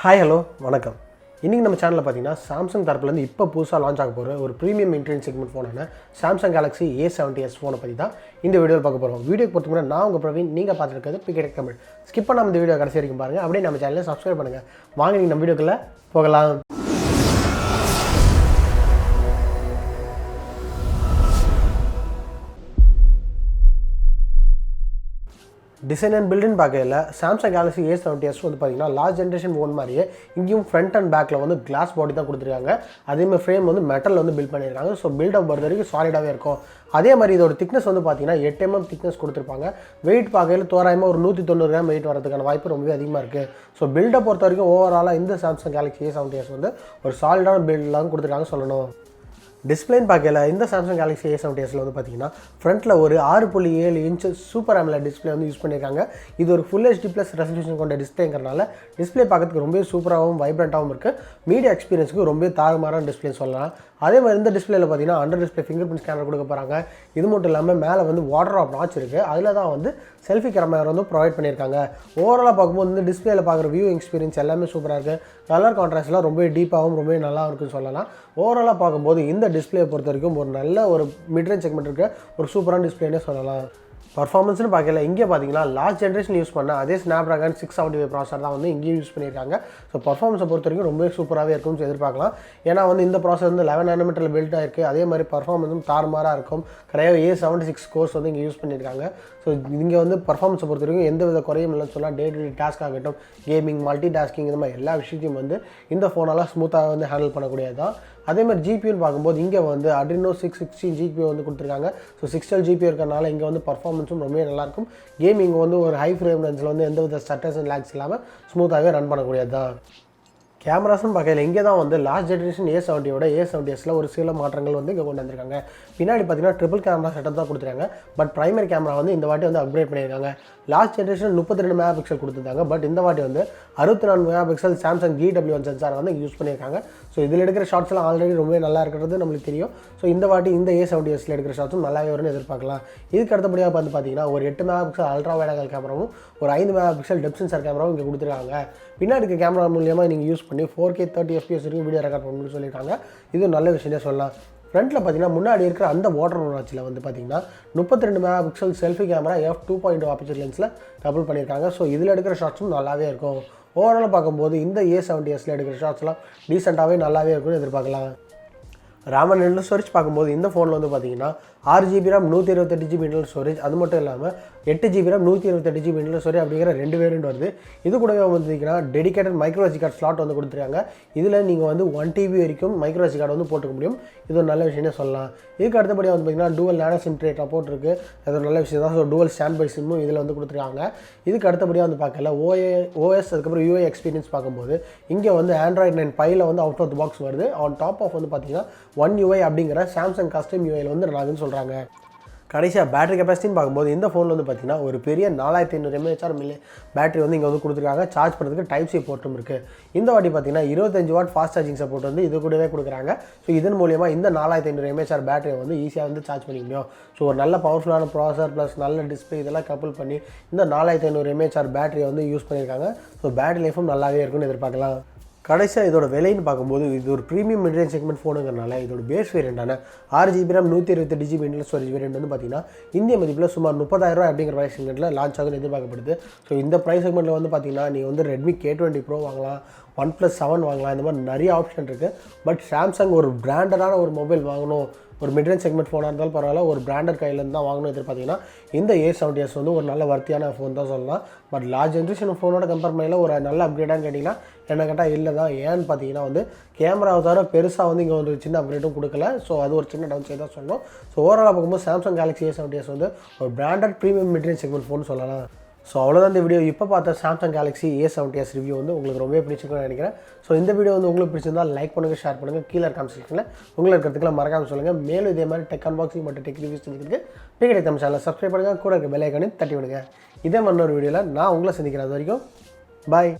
Hi hello வணக்கம். இன்றைக்கி நம்ம சேனலில் பார்த்தீங்கன்னா சாம்சங் தரப்புலேருந்து இப்போ புதுசாக லான்ச் ஆக போகிற ஒரு ப்ரீமியம் இன்டர்நெட் செக்மெண்ட் ஃபோனான சாம்சங் Galaxy A70s ஃபோனை பற்றி தான் இந்த வீடியோவில் பார்க்க போகிறோம். வீடியோக்கு பொறுத்த முன்னாடி நான் உங்கள் பிரவீன், நீங்கள் பார்த்துருக்கிறது பிகேட் தமிழ். ஸ்கிப் பண்ணாமல் இந்த வீடியோ கடைசி வரைக்கும் பாருங்கள். அப்படியே நம்ம சேனலை சப்ஸ்கிரைப் பண்ணுங்கள். வாங்க நீங்கள் நம்ம வீடியோக்குள்ளே போகலாம். டிசைன் அண்ட் பில்டுன்னு பார்க்கல சாம்சங் Galaxy A70s வந்து பார்த்தீங்கன்னா லாஸ்ட் ஜென்ரேஷன் ஃபோன் மாதிரியே இங்கேயும் ஃப்ரண்ட் அண்ட் பேக்கில் வந்து கிளாஸ் பாடி தான் கொடுத்துருக்காங்க. அதேமாதிரி ஃப்ரேம் வந்து மெட்டல் வந்து பில்ட் பண்ணியிருக்காங்க. ஸோ பில்டப் பொறுத்த வரைக்கும் சாலிடாகவே இருக்கும். அதே மாதிரி இதோட திக்னஸ் வந்து பார்த்தீங்கன்னா 8 mm திக்னஸ் கொடுத்துருப்பாங்க. வெயிட் பார்க்கல தோராயமாக ஒரு 190 கிராம் வெயிட் வரதுக்கான வாய்ப்பு ரொம்பவே அதிகமாக இருக்குது. ஸோ பில்டப் பொறுத்த வரைக்கும் ஓவராலாக இந்த சாம்சங் Galaxy A70s வந்து ஒரு சாலிடான பில்டெலாம் கொடுத்துருக்காங்க சொல்லணும். டிஸ்பிளேன்னு பார்க்கல இந்த சாம்சங் Galaxy A70sல வந்து பார்த்தீங்கன்னா ஃப்ரண்ட்டில் ஒரு 6.7 இன்ச் சூப்பர் AMOLED டிஸ்பிளே வந்து யூஸ் பண்ணியிருக்காங்க. இது ஒரு ஃபுல் HD ப்ளஸ் ரெசல்யூஷன் கொண்ட டிஸ்பிளேங்கிறனால டிஸ்பிளே பார்க்கறதுக்கு ரொம்ப சூப்பராகவும் வைப்ரண்ட்டாகவும் இருக்குது. மீடியா எக்ஸ்பீரியன்ஸுக்கு ரொம்ப தாறுமாறான டிஸ்பிளே சொல்லலாம். அதே மாதிரி இந்த டிஸ்பிளேல பார்த்தீங்கன்னா under display finger print scanner கொடுக்க போகிறாங்க. இது மட்டும் இல்லாமல் மேலே வந்து வாட்டர் ஆஃப் நாட்ச் இருக்குது. அதில் தான் வந்து செல்ஃபி கேமரா வந்து ப்ரொவைட் பண்ணியிருக்காங்க. ஓவராலாக பார்க்கும்போது இந்த டிஸ்பிளேல பார்க்குற வியூ எக்ஸ்பீரியன்ஸ் எல்லாமே சூப்பராக இருக்குது. கலர் கான்ட்ராஸ்ட்லாம் ரொம்ப டீப்பாகவும் ரொம்ப நல்லா இருக்குன்னு சொல்லலாம். ஓவராலாக பார்க்கும்போது இந்த டிஸ்பிளே பொறுத்த வரைக்கும் ஒரு நல்ல ஒரு மிட்ரேஞ்ச் செக்மெண்ட் இருக்க ஒரு சூப்பரான டிஸ்பிளேனே சொல்லலாம். பர்ஃபார்மன்ஸ்னு பார்க்கல இங்கே பார்த்தீங்கன்னா லாஸ்ட் ஜென்ரேஷன் யூஸ் பண்ண அதே Snapdragon 675 ப்ராசர் தான் வந்து இங்கேயும் யூஸ் பண்ணியிருக்காங்க. ஸோ பர்ஃபார்மன்ஸை பொறுத்த வரைக்கும் ரொம்ப சூப்பராகவே இருக்கும்னு எதிர்பார்க்கலாம். ஏன்னா வந்து இந்த ப்ராசர் வந்து 11 nm பில்ட் ஆகிருக்கு. அதே மாதிரி பர்ஃபார்மன்ஸும் தாறுமாறாக இருக்கும். கிடையாது A76 கோர்ஸ் வந்து இங்கே யூஸ் பண்ணியிருக்காங்க. ஸோ இங்கே வந்து பர்ஃபார்மன்ஸை பொறுத்த வரைக்கும் எந்த வித குறையும் இல்லைன்னு சொல்லலாம். டே டு டே டாஸ்க் ஆகட்டும், கேமிங், மல்டி டாஸ்கிங், இந்த மாதிரி எல்லா விஷயத்தையும் வந்து இந்த ஃபோனால் ஸ்மூத்தாக வந்து ஹேண்டில் பண்ணக்கூடியது தான். அதே மாதிரி ஜிபியூன்னு பார்க்கும்போது இங்கே வந்து Adrino 616 ஜிபியூ வந்து கொடுத்துருக்காங்க. ஸோ 612 ஜிபி இருக்கிறனால இங்கே வந்து பர்ஃபார்மன்ஸும் ரொம்ப நல்லாயிருக்கும். கேமிங் வந்து ஒரு ஹை ஃப்ரேம் ரேஞ்சில் வந்து எந்த வித ஸ்டட்டர்ஸ் அண்ட் லேக்ஸ் இல்லாமல் ஸ்மூத்தாகவே ரன் பண்ணக்கூடியது தான். கேமராஸ்ன்னு பார்க்கல இங்கே தான் வந்து லாஸ்ட் ஜென்ரேஷன் A70யோட A70sல ஒரு சில மாற்றங்கள் வந்து இங்கே கொண்டு வந்திருக்காங்க. பின்னாடி பார்த்தீங்கன்னா ட்ரிபிள் கேமரா செட்டப் தான் கொடுத்துருக்காங்க. பட் பிரைமரி கேமரா வந்து இந்த வாட்டி வந்து அப்கிரேட் பண்ணியிருக்காங்க. லாஸ்ட் ஜென்ரேஷன் 32 மெகா கொடுத்துருந்தாங்க. பட் இந்த வாட்டி வந்து 64 மெகா சாம்சங் GW1 சென்சார் வந்து யூஸ் பண்ணியிருக்காங்க. ஸோ இதில் எடுக்கிற ஷாட்ஸ்லாம் ஆல்ரெடி ரொம்ப நல்லா இருக்கிறது நம்மளுக்கு தெரியும். ஸோ இந்த வாட்டி இந்த A70sல எடுக்கிற ஷாட்ஸும் நல்லாவே வரும்னு எதிர்பார்க்கலாம். இதுக்கு அடுத்தபடியாக பார்த்தீங்கன்னா ஒரு 8 மெகா அல்ட்ரா வைட் ஆங்கிள் கேமராவும் ஒரு 5 மெகா டெப்த் சென்சார் கேமராவும் இங்கே கொடுத்துருக்காங்க. பின்னாடி இருக்க கேமரா மூலியமாக நீங்கள் யூஸ் பண்ணி 4K 30 FPS வரைக்கும் வீடியோ ரெக்கார்ட் பண்ணணும்னு சொல்லியிருக்காங்க. இது நல்ல விஷயமே சொல்லலாம். ஃப்ரண்ட்டில் பார்த்தீங்கன்னா முன்னாடி இருக்கிற அந்த வாட்டர் வாட்சில் வந்து பார்த்தீங்கன்னா 32 mega selfie camera f2.0 aperture லென்ஸில் டபுள் பண்ணியிருக்காங்க. ஸோ இதில் எடுக்கிற ஷாட்ஸும் நல்லாவே இருக்கும். ஓவராலாக பார்க்கும்போது இந்த A70sல எடுக்கிற ஷாட்ஸ்லாம் டீசெண்டாகவே நல்லாவே இருக்கும்னு எதிர்பார்க்கலாம். RAM and internal ஸ்டோரேஜ் பார்க்கும்போது இந்த ஃபோனில் வந்து பார்த்தீங்கன்னா 6GB RAM 128GB internal storage, அது மட்டும் இல்லாமல் 8GB RAM 128GB internal storage அப்படிங்கிற 2 வேரியன்ட் வருது. இது கூடவே வந்துட்டிங்கன்னா dedicated micro SD card slot வந்து கொடுத்துருக்காங்க. இதில் நீங்கள் வந்து 1TB வரைக்கும் மைக்ரோ SD கார்டு வந்து போட்டுக்க முடியும். இது ஒரு நல்ல விஷயமே சொல்லலாம். இதுக்கு அடுத்தபடியாக வந்து பார்த்தீங்கன்னா dual nano sim tray support இருக்குது. அது ஒரு நல்ல விஷயம் தான். ஸோ டூவல் ஸ்டாண்ட் பை சிம்மும் இதில் வந்து கொடுத்துருக்காங்க. இதுக்கு அடுத்தபடியாக வந்து பார்க்கல OS அதுக்கப்புறம் UI எக்ஸ்பீரியன்ஸ் பார்க்கும்போது இங்கே வந்து Android 9 Pieல வந்து அவுட் ஆஃப் த பாக்ஸ் வருது. ஆன் டாப் ஆஃப் வந்து பார்த்தீங்கன்னா One UI அப்படிங்கிற சாம்சங் கஸ்டம் UIயில் வந்து ரன்னாகுன்னு சொல்கிறாங்க. கடைசியாக பேட்டரி கெப்பாசிட்டின்னு பார்க்கும்போது இந்த ஃபோனில் வந்து பார்த்தீங்கன்னா ஒரு பெரிய 4500 mAh பேட்டரி வந்து இங்கே வந்து கொடுத்துருக்காங்க. சார்ஜ் பண்ணுறதுக்கு Type-C போர்ட்டும் இருக்குது. இந்த வாட்டி பார்த்தீங்கன்னா 25 வாட் ஃபாஸ்ட் சார்ஜிங் சப்போர்ட் வந்து இது கூடவே கொடுக்குறாங்க. ஸோ இதன் மூலியமாக இந்த 4500 mAh பேட்டரியை வந்து ஈஸியாக வந்து சார்ஜ் பண்ணிக்க முடியும். ஸோ ஒரு நல்ல பவர்ஃபுல்லான ப்ராசஸர் ப்ளஸ் நல்ல டிஸ்பிளே இதெல்லாம் கப்பல் பண்ணி இந்த 4500 mAh பேட்டரியை வந்து யூஸ் பண்ணியிருக்காங்க. ஸோ பேட்டரி லைஃபும் நல்லாவே இருக்குன்னு எதிர்பார்க்கலாம். கடைசியாக இதோட விலைன்னு பார்க்கும்போது இது ஒரு ப்ரீமியம் மிட்ரேஞ்ச் செக்மெண்ட் ஃபோனுங்கிறனால இதோட பேஸ் வேரியண்டான 6GB RAM 128GB internal storage variant வந்து பார்த்தீங்கன்னா இந்திய மதிப்பில் சுமார் 30,000 அப்படிங்கிற ப்ரைஸ் செக்மெண்ட்டில் லான்ச் ஆகுதுன்னு எதிர்பார்க்கப்படுது. ஸோ இந்த ப்ரைஸ் செக்மெண்ட்டில் வந்து பார்த்தீங்கன்னா நீங்கள் வந்து Redmi K20 Pro வாங்கலாம், OnePlus 7 வாங்கலாம். இந்த மாதிரி நிறைய ஆப்ஷன் இருக்குது. பட் சாம்சங் ஒரு பிராண்டடான ஒரு மொபைல் வாங்கணும், ஒரு மிட்ரேஞ்ச் செக்மெண்ட் ஃபோனாக இருந்தாலும் பரவாயில்ல, ஒரு பிராண்டட் கையிலேருந்து தான் வாங்கணும் எதிர்பார்த்தீங்கன்னா இந்த A70s வந்து ஒரு நல்ல வர்த்தியான ஃபோன் தான் சொல்லலாம். பட் லார்ஜ் ஜென்ரேஷன் ஃபோனோட கம்பேர் பண்ணல ஒரு நல்ல அப்கிரேடான்னு கேட்டிங்கன்னா என்ன கேட்டால் இல்லை தான். ஏன்னு பார்த்தீங்கன்னா வந்து கேமராவை தவிர பெருசாக வந்து இங்கே ஒரு சின்ன அப்கிரேடும் கொடுக்கல. ஸோ அது ஒரு சின்ன டவுன் சைட் தான் சொல்லணும். ஸோ ஓவராலாக பார்க்கும்போது சாம்சங் Galaxy A70s வந்து ஒரு branded premium midrange segment phone சொல்லலாம். ஸோ அவ்வளோதான் இந்த வீடியோ. இப்போ பார்த்த சாம்சங் Galaxy A70s ரிவ்யூ வந்து உங்களுக்கு ரொம்பவே பிடிச்சிருக்குன்னு நினைக்கிறேன். ஸோ இந்த வீடியோ வந்து உங்களுக்கு பிடிச்சிருந்தால் லைக் பண்ணுங்கள், ஷேர் பண்ணுங்கள். கீழே கமெண்ட் செக்ஷனில் உங்களுக்கு இருக்கிறதுக்குலாம் மறக்காமல் சொல்லுங்கள். மேலும் இதே மாதிரி டெக் அன்பாக்சிங் மற்றும் டெக் ரிவ்யூஸ் தெரிஞ்சுக்கிறதுக்கு பிகேட் தமிழ் சேனலை சப்ஸ்கிரைப் பண்ணுங்கள். கூட இருக்க பெல் ஐகானையும் தட்டி விடுங்க. இதே மாதிரி ஒரு வீடியோவில் நான் உங்களை சந்திக்கிறேன். அது வரைக்கும் பாய்.